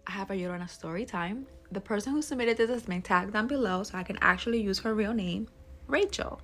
I have a Llorona story time. The person who submitted this has been tagged down below so I can actually use her real name, Rachel.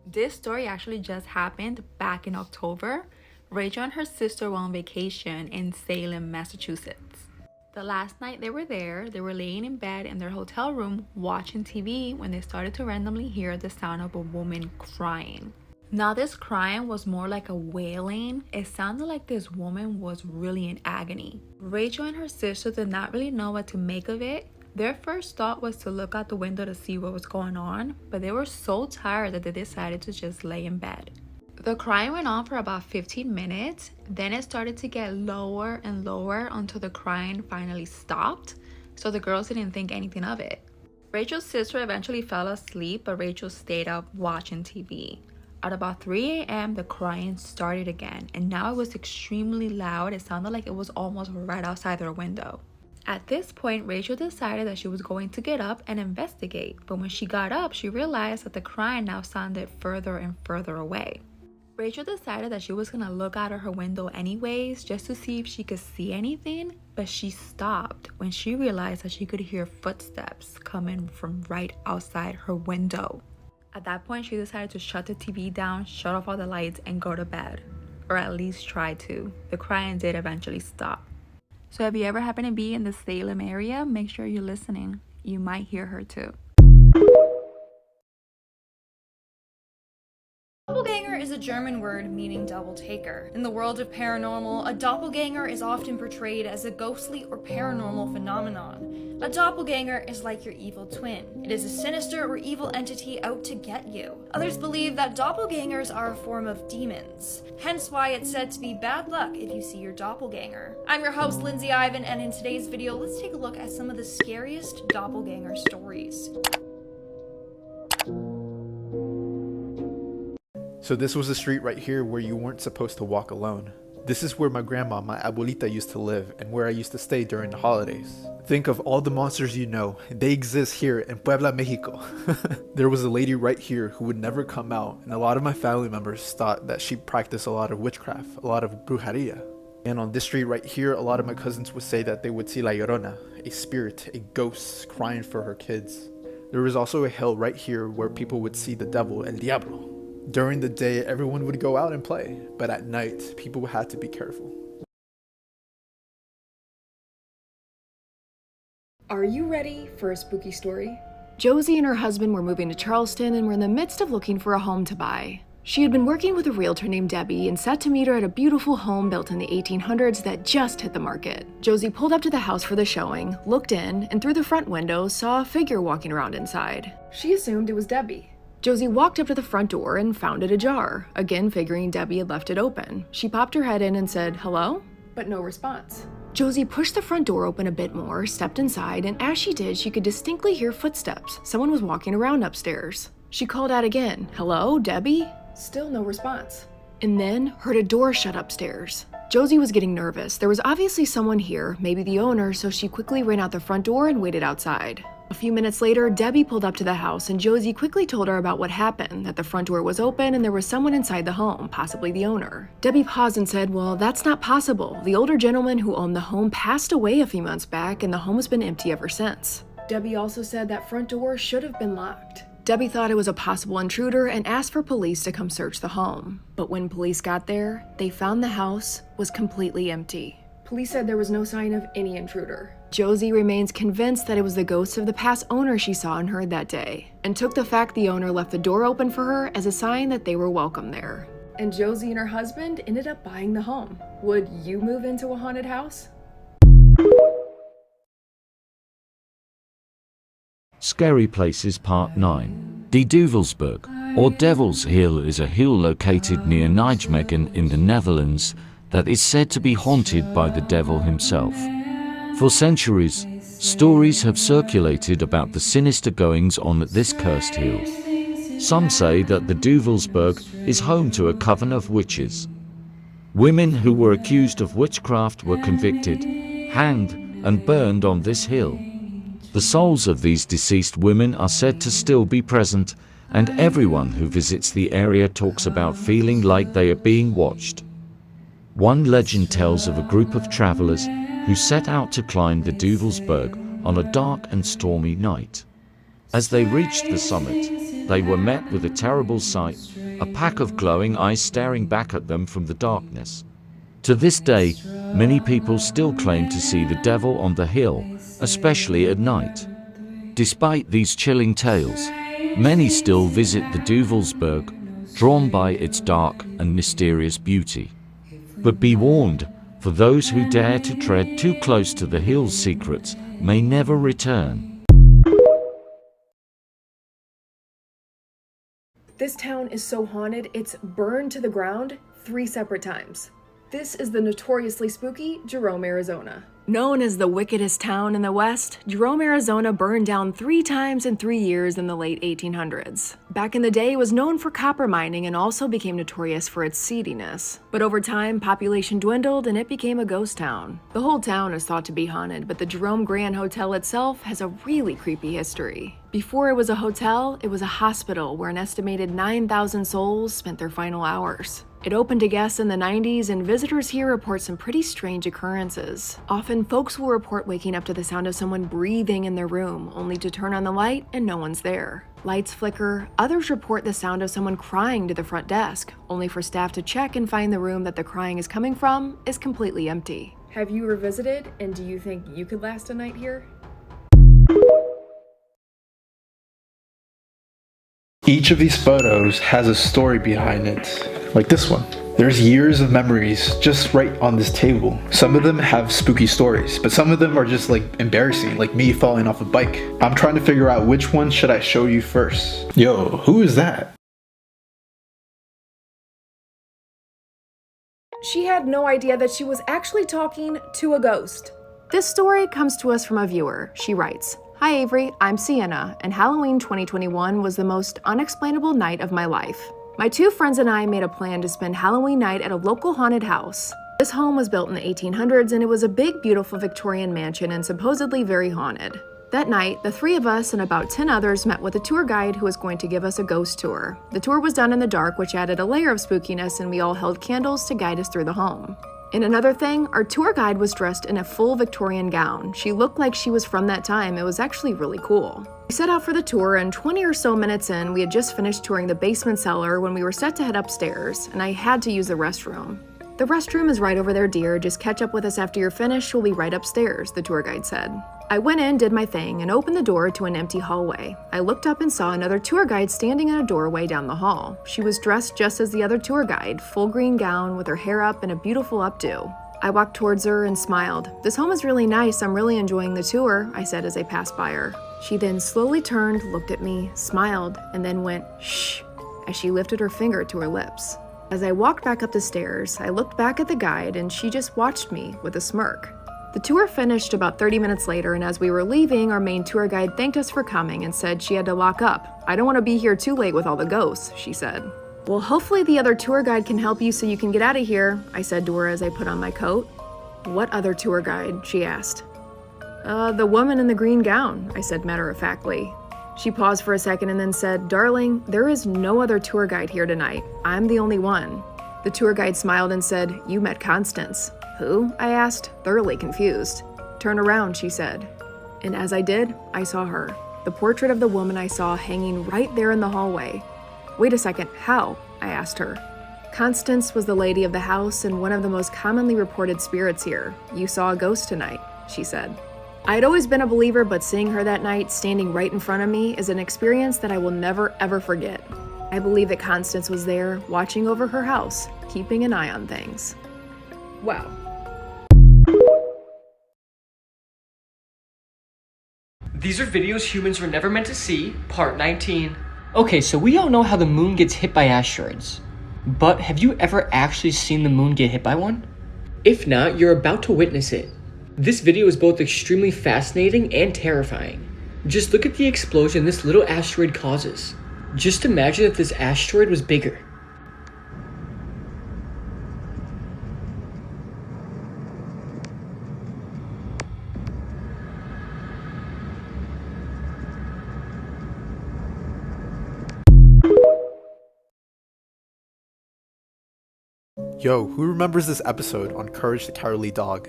This story actually just happened back in October. Rachel and her sister were on vacation in Salem, Massachusetts. The last night they were there, they were laying in bed in their hotel room watching TV when they started to randomly hear the sound of a woman crying. Now this crying was more like a wailing. It sounded like this woman was really in agony. Rachel and her sister did not really know what to make of it. Their first thought was to look out the window to see what was going on, but they were so tired that they decided to just lay in bed. The crying went on for about 15 minutes, then it started to get lower and lower until the crying finally stopped, so the girls didn't think anything of it. Rachel's sister eventually fell asleep, but Rachel stayed up watching TV. At about 3 a.m., the crying started again, and now it was extremely loud. It sounded like it was almost right outside their window. At this point, Rachel decided that she was going to get up and investigate, but when she got up, she realized that the crying now sounded further and further away. Rachel decided that she was going to look out of her window anyways, just to see if she could see anything, but she stopped when she realized that she could hear footsteps coming from right outside her window. At that point, she decided to shut the TV down, shut off all the lights, and go to bed. Or at least try to. The crying did eventually stop. So if you ever happen to be in the Salem area, make sure you're listening. You might hear her too. Doppelganger is a German word meaning double taker. In the world of paranormal, a doppelganger is often portrayed as a ghostly or paranormal phenomenon. A doppelganger is like your evil twin. It is a sinister or evil entity out to get you. Others believe that doppelgangers are a form of demons, hence why it's said to be bad luck if you see your doppelganger. I'm your host, Lindsay Ivan, and in today's video, let's take a look at some of the scariest doppelganger stories. So this was a street right here where you weren't supposed to walk alone. This is where my grandma, my abuelita, used to live and where I used to stay during the holidays. Think of all the monsters you know. They exist here in Puebla, Mexico. There was a lady right here who would never come out, and a lot of my family members thought that she practiced a lot of witchcraft, a lot of brujeria. And on this street right here, a lot of my cousins would say that they would see La Llorona, a spirit, a ghost crying for her kids. There was also a hill right here where people would see the devil, El Diablo. During the day, everyone would go out and play, but at night, people had to be careful. Are you ready for a spooky story? Josie and her husband were moving to Charleston and were in the midst of looking for a home to buy. She had been working with a realtor named Debbie and set to meet her at a beautiful home built in the 1800s that just hit the market. Josie pulled up to the house for the showing, looked in, and through the front window saw a figure walking around inside. She assumed it was Debbie. Josie walked up to the front door and found it ajar, again figuring Debbie had left it open. She popped her head in and said, "Hello?" But no response. Josie pushed the front door open a bit more, stepped inside, and as she did, she could distinctly hear footsteps. Someone was walking around upstairs. She called out again, "Hello, Debbie?" Still no response. And then heard a door shut upstairs. Josie was getting nervous. There was obviously someone here, maybe the owner, so she quickly ran out the front door and waited outside. A few minutes later, Debbie pulled up to the house and Josie quickly told her about what happened, that the front door was open and there was someone inside the home, possibly the owner. Debbie paused and said, "Well, that's not possible. The older gentleman who owned the home passed away a few months back and the home has been empty ever since." Debbie also said that front door should have been locked. Debbie thought it was a possible intruder and asked for police to come search the home. But when police got there, they found the house was completely empty. Police said there was no sign of any intruder. Josie remains convinced that it was the ghost of the past owner she saw and heard that day, and took the fact the owner left the door open for her as a sign that they were welcome there. And Josie and her husband ended up buying the home. Would you move into a haunted house? Scary Places Part 9. Die Duivelsburg, or Devil's Hill, is a hill located near Nijmegen in the Netherlands that is said to be haunted by the devil himself. For centuries, stories have circulated about the sinister goings on at this cursed hill. Some say that the Duivelsburg is home to a coven of witches. Women who were accused of witchcraft were convicted, hanged, and burned on this hill. The souls of these deceased women are said to still be present, and everyone who visits the area talks about feeling like they are being watched. One legend tells of a group of travelers who set out to climb the Duvelsberg on a dark and stormy night. As they reached the summit, they were met with a terrible sight, a pack of glowing eyes staring back at them from the darkness. To this day, many people still claim to see the devil on the hill, especially at night. Despite these chilling tales, many still visit the Duvelsberg, drawn by its dark and mysterious beauty. But be warned, for those who dare to tread too close to the hill's secrets may never return. This town is so haunted, it's burned to the ground 3 separate times. This is the notoriously spooky Jerome, Arizona. Known as the wickedest town in the West, Jerome, Arizona burned down 3 times in 3 years in the late 1800s. Back in the day, it was known for copper mining and also became notorious for its seediness. But over time, population dwindled and it became a ghost town. The whole town is thought to be haunted, but the Jerome Grand Hotel itself has a really creepy history. Before it was a hotel, it was a hospital where an estimated 9,000 souls spent their final hours. It opened to guests in the 90s, and visitors here report some pretty strange occurrences. Often, folks will report waking up to the sound of someone breathing in their room, only to turn on the light and no one's there. Lights flicker. Others report the sound of someone crying to the front desk, only for staff to check and find the room that the crying is coming from is completely empty. Have you revisited, and do you think you could last a night here? Each of these photos has a story behind it, like this one. There's years of memories just right on this table. Some of them have spooky stories, but some of them are just like embarrassing, like me falling off a bike. I'm trying to figure out which one should I show you first. Yo, who is that? She had no idea that she was actually talking to a ghost. This story comes to us from a viewer. She writes, "Hi Avery, I'm Sienna, and Halloween 2021 was the most unexplainable night of my life. My 2 friends and I made a plan to spend Halloween night at a local haunted house. This home was built in the 1800s and it was a big, beautiful Victorian mansion and supposedly very haunted. That night, the 3 of us and about 10 others met with a tour guide who was going to give us a ghost tour. The tour was done in the dark, which added a layer of spookiness, and we all held candles to guide us through the home. And another thing, our tour guide was dressed in a full Victorian gown. She looked like she was from that time. It was actually really cool. We set out for the tour, and 20 or so minutes in, we had just finished touring the basement cellar when we were set to head upstairs, and I had to use the restroom. "The restroom is right over there, dear. Just catch up with us after you're finished. We'll be right upstairs," the tour guide said. I went in, did my thing, and opened the door to an empty hallway. I looked up and saw another tour guide standing in a doorway down the hall. She was dressed just as the other tour guide, full green gown with her hair up and a beautiful updo. I walked towards her and smiled. "This home is really nice. I'm really enjoying the tour," I said as I passed by her. She then slowly turned, looked at me, smiled, and then went, "Shh," as she lifted her finger to her lips. As I walked back up the stairs, I looked back at the guide and she just watched me with a smirk. The tour finished about 30 minutes later, and as we were leaving, our main tour guide thanked us for coming and said she had to lock up. "I don't want to be here too late with all the ghosts," she said. "Well, hopefully the other tour guide can help you so you can get out of here," I said to her as I put on my coat. "What other tour guide?" she asked. The woman in the green gown," I said matter-of-factly. She paused for a second and then said, "Darling, there is no other tour guide here tonight. I'm the only one." The tour guide smiled and said, "You met Constance." "Who?" I asked, thoroughly confused. "Turn around," she said. And as I did, I saw her. The portrait of the woman I saw hanging right there in the hallway. "Wait a second, how?" I asked her. "Constance was the lady of the house and one of the most commonly reported spirits here. You saw a ghost tonight," she said. I had always been a believer, but seeing her that night standing right in front of me is an experience that I will never ever forget. I believe that Constance was there, watching over her house, keeping an eye on things. Wow. These are videos humans were never meant to see, part 19. Okay, so we all know how the moon gets hit by asteroids. But have you ever actually seen the moon get hit by one? If not, you're about to witness it. This video is both extremely fascinating and terrifying. Just look at the explosion this little asteroid causes. Just imagine if this asteroid was bigger. Yo, who remembers this episode on Courage the Cowardly Dog?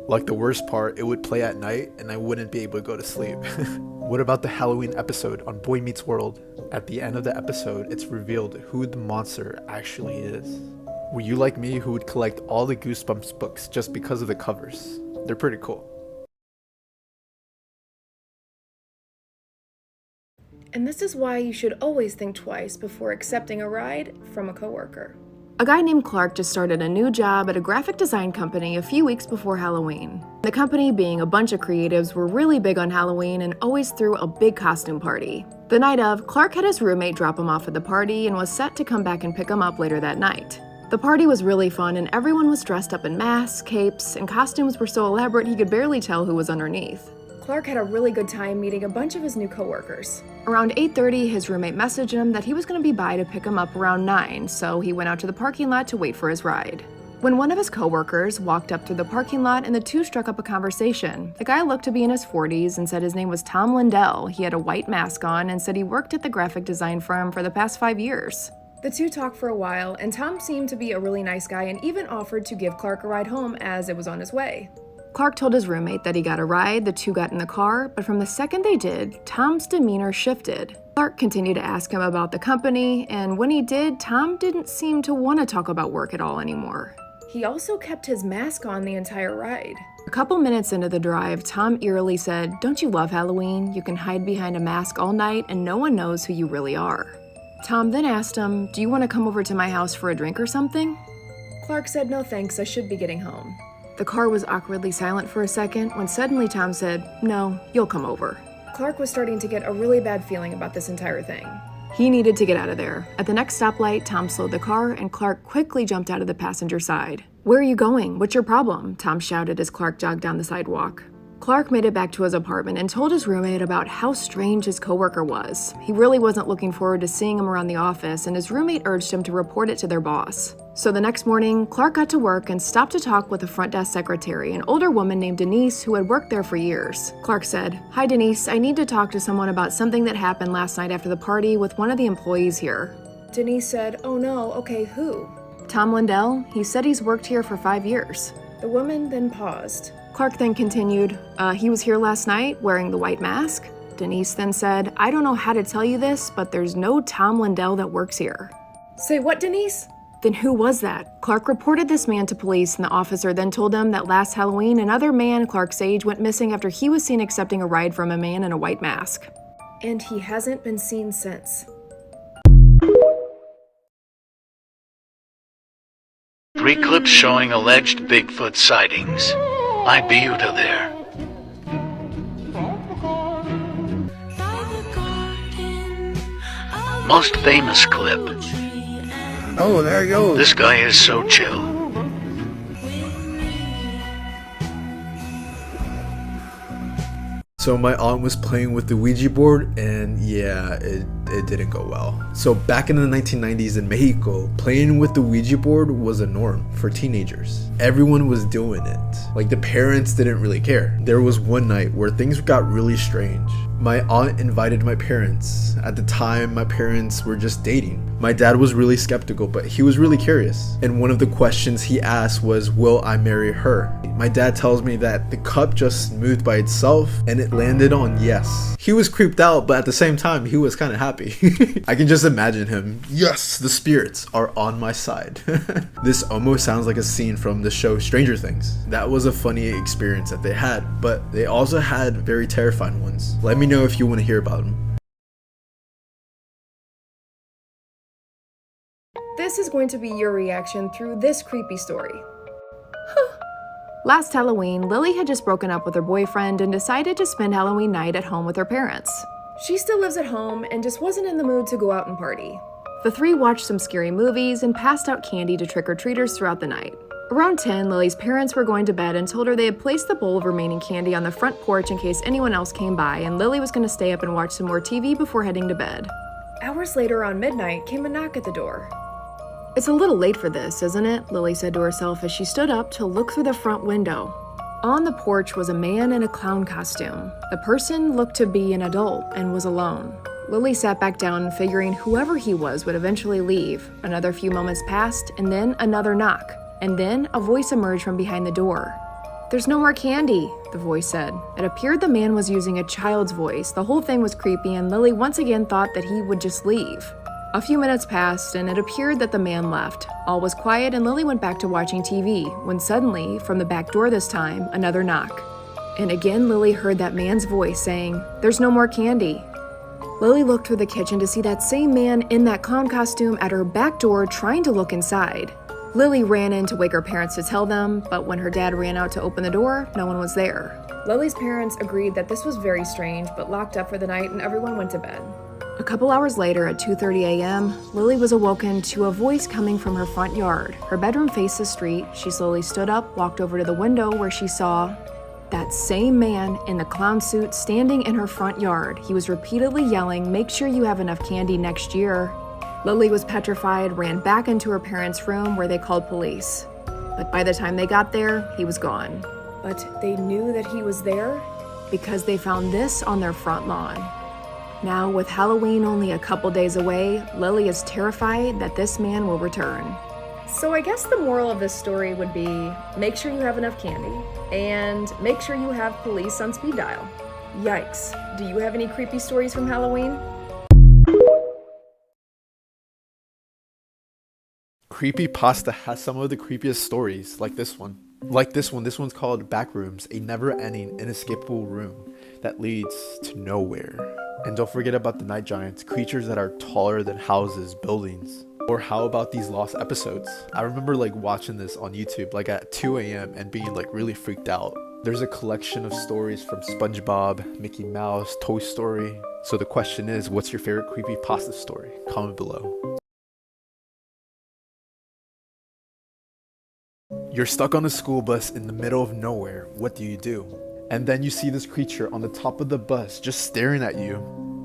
Like the worst part, it would play at night and I wouldn't be able to go to sleep. What about the Halloween episode on Boy Meets World? At the end of the episode, it's revealed who the monster actually is. Were you like me who would collect all the Goosebumps books just because of the covers? They're pretty cool. And this is why you should always think twice before accepting a ride from a coworker. A guy named Clark just started a new job at a graphic design company a few weeks before Halloween. The company, being a bunch of creatives, were really big on Halloween and always threw a big costume party. The night of, Clark had his roommate drop him off at the party and was set to come back and pick him up later that night. The party was really fun and everyone was dressed up in masks, capes, and costumes were so elaborate he could barely tell who was underneath. Clark had a really good time meeting a bunch of his new coworkers. Around 8:30, his roommate messaged him that he was going to be by to pick him up around 9, so he went out to the parking lot to wait for his ride. When one of his coworkers walked up through the parking lot and the two struck up a conversation, the guy looked to be in his 40s and said his name was Tom Lindell. He had a white mask on and said he worked at the graphic design firm for the past 5 years. The two talked for a while, and Tom seemed to be a really nice guy and even offered to give Clark a ride home as it was on his way. Clark told his roommate that he got a ride, the two got in the car, but from the second they did, Tom's demeanor shifted. Clark continued to ask him about the company, and when he did, Tom didn't seem to want to talk about work at all anymore. He also kept his mask on the entire ride. A couple minutes into the drive, Tom eerily said, "Don't you love Halloween? You can hide behind a mask all night and no one knows who you really are." Tom then asked him, "Do you want to come over to my house for a drink or something?" Clark said, "No thanks, I should be getting home." The car was awkwardly silent for a second when suddenly Tom said, "No, you'll come over." Clark was starting to get a really bad feeling about this entire thing. He needed to get out of there. At the next stoplight, Tom slowed the car and Clark quickly jumped out of the passenger side. "Where are you going? What's your problem?" Tom shouted as Clark jogged down the sidewalk. Clark made it back to his apartment and told his roommate about how strange his coworker was. He really wasn't looking forward to seeing him around the office, and his roommate urged him to report it to their boss. So the next morning, Clark got to work and stopped to talk with the front desk secretary, an older woman named Denise who had worked there for years. Clark said, "Hi Denise, I need to talk to someone about something that happened last night after the party with one of the employees here." Denise said, "Oh no, okay, who?" "Tom Lindell. He said he's worked here for 5 years." The woman then paused. Clark then continued, "He was here last night wearing the white mask?" Denise then said, "I don't know how to tell you this, but there's no Tom Lindell that works here." "Say what, Denise?" "Then who was that?" Clark reported this man to police, and the officer then told him that last Halloween, another man Clark's age went missing after he was seen accepting a ride from a man in a white mask. And he hasn't been seen since. Three clips showing alleged Bigfoot sightings. I be you to there. Most famous clip. Oh, there he goes. This guy is so chill. So my aunt was playing with the Ouija board, and yeah, it didn't go well. So back in the 1990s in Mexico, playing with the Ouija board was a norm for teenagers. Everyone was doing it. Like, the parents didn't really care. There was one night where things got really strange. My aunt invited my parents. At the time, my parents were just dating. My dad was really skeptical, but he was really curious. And one of the questions he asked was, "Will I marry her?" My dad tells me that the cup just moved by itself and it landed on yes. He was creeped out, but at the same time, he was kind of happy. I can just imagine him. Yes, the spirits are on my side. This almost sounds like a scene from the show Stranger Things. That was a funny experience that they had, but they also had very terrifying ones. Let me know if you want to hear about them. This is going to be your reaction through this creepy story. Last Halloween, Lily had just broken up with her boyfriend and decided to spend Halloween night at home with her parents. She still lives at home and just wasn't in the mood to go out and party. The three watched some scary movies and passed out candy to trick-or-treaters throughout the night. Around 10, Lily's parents were going to bed and told her they had placed the bowl of remaining candy on the front porch in case anyone else came by, and Lily was going to stay up and watch some more TV before heading to bed. Hours later, around midnight, came a knock at the door. "It's a little late for this, isn't it?" Lily said to herself as she stood up to look through the front window. On the porch was a man in a clown costume. The person looked to be an adult and was alone. Lily sat back down, figuring whoever he was would eventually leave. Another few moments passed, and then another knock. And then a voice emerged from behind the door. "There's no more candy," the voice said. It appeared the man was using a child's voice. The whole thing was creepy, and Lily once again thought that he would just leave. A few minutes passed, and it appeared that the man left. All was quiet, and Lily went back to watching TV, when suddenly, from the back door this time, another knock. And again, Lily heard that man's voice saying, "There's no more candy." Lily looked through the kitchen to see that same man in that clown costume at her back door trying to look inside. Lily ran in to wake her parents to tell them, but when her dad ran out to open the door, no one was there. Lily's parents agreed that this was very strange, but locked up for the night and everyone went to bed. A couple hours later at 2:30 a.m., Lily was awoken to a voice coming from her front yard. Her bedroom faced the street. She slowly stood up, walked over to the window where she saw that same man in the clown suit standing in her front yard. He was repeatedly yelling, "Make sure you have enough candy next year." Lily was petrified, ran back into her parents' room where they called police. But by the time they got there, he was gone. But they knew that he was there because they found this on their front lawn. Now, with Halloween only a couple days away, Lily is terrified that this man will return. So I guess the moral of this story would be, make sure you have enough candy, and make sure you have police on speed dial. Yikes. Do you have any creepy stories from Halloween? Creepypasta has some of the creepiest stories, like this one. This one's called Backrooms, a never-ending, inescapable room that leads to nowhere. And don't forget about the night giants, creatures that are taller than houses, buildings. Or how about these lost episodes? I remember watching this on YouTube at 2 a.m. and being really freaked out. There's a collection of stories from SpongeBob, Mickey Mouse, Toy Story. So the question is, what's your favorite creepypasta story? Comment below. You're stuck on a school bus in the middle of nowhere. What do? And then you see this creature on the top of the bus just staring at you.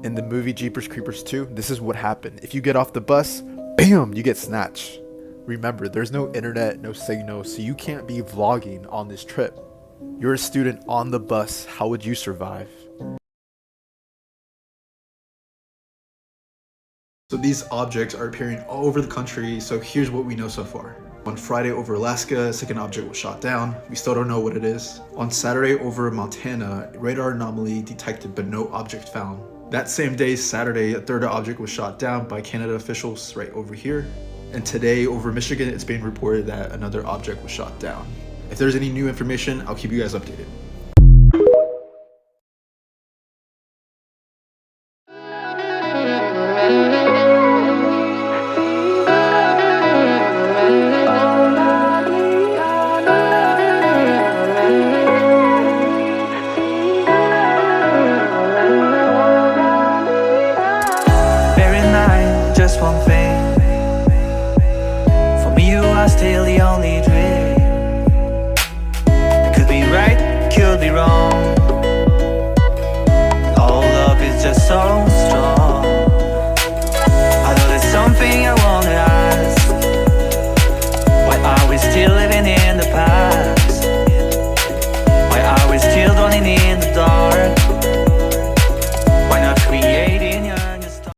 In the movie Jeepers Creepers 2, this is what happened. If you get off the bus, bam, you get snatched. Remember, there's no internet, no signal, so you can't be vlogging on this trip. You're a student on the bus. How would you survive? So these objects are appearing all over the country, so here's what we know so far. On Friday over Alaska, a second object was shot down. We still don't know what it is. On Saturday over Montana, radar anomaly detected but no object found. That same day, Saturday, a third object was shot down by Canada officials right over here. And today over Michigan, it's being reported that another object was shot down. If there's any new information, I'll keep you guys updated. Just one thing. For me, you are still the only